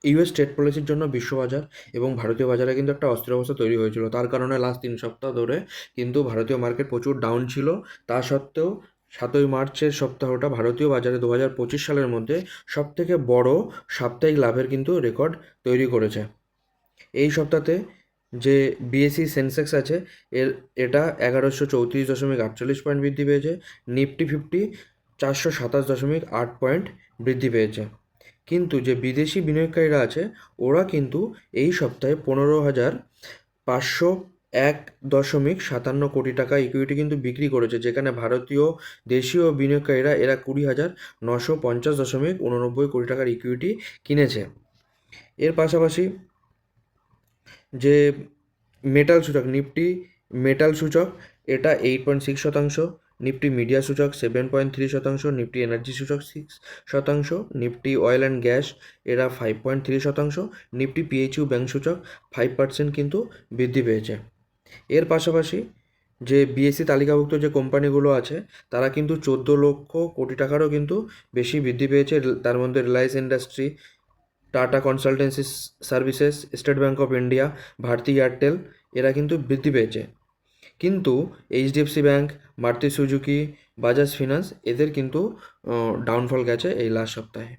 US trade পলিসির জন্য বিশ্ববাজার এবং ভারতীয় বাজারে কিন্তু একটা অস্থির অবস্থা তৈরি হয়েছিল। তার কারণে লাস্ট 3 সপ্তাহ ধরে কিন্তু ভারতীয় মার্কেট প্রচুর ডাউন ছিল। তা সত্ত্বেও 7ই মার্চের সপ্তাহটা ভারতীয় বাজারে 2025 সালের মধ্যে সবথেকে বড় সাপ্তাহিক লাভের কিন্তু রেকর্ড তৈরি করেছে। এই সপ্তাহে যে বিএসসি সেন্সেক্স আছে এটা 1134.48 পয়েন্ট বৃদ্ধি পেয়েছে। নিফটি 50 427.8 পয়েন্ট বৃদ্ধি পেয়েছে। কিন্তু যে বিদেশি বিনিয়োগকারীরা আছে ওরা কিন্তু এই সপ্তাহে 15,501.57 কোটি টাকা ইকুইটি কিন্তু বিক্রি করেছে, যেখানে ভারতীয় দেশীয় বিনিয়োগকারীরা এরা 20,950.89 কোটি টাকার ইকুইটি কিনেছে। এর পাশাপাশি যে মেটাল সূচক নিফটি মেটাল সূচক এটা 8.6%, নিফটি মিডিয়া সূচক 7.3%, নিফটি এনার্জি সূচক 6%, নিফটি অয়েল অ্যান্ড গ্যাস এরা 5.3%, নিফটি পিএইচইউ ব্যাংক সূচক 5% কিন্তু বৃদ্ধি পেয়েছে। এর পাশাপাশি যে বিএসসি তালিকাভুক্ত যে কোম্পানিগুলো আছে তারা কিন্তু 14 লক্ষ কোটি টাকারও কিন্তু বেশি বৃদ্ধি পেয়েছে। তার মধ্যে Reliance Industry, Tata Consultancy Services, State Bank of India, Bharti Airtel এরা কিন্তু বৃদ্ধি পেয়েছে। কিন্তু HDFC Bank, Maruti Suzuki, Bajaj finance এদের কিন্তু ডাউনফল গেছে এই লাস্ট সপ্তাহে।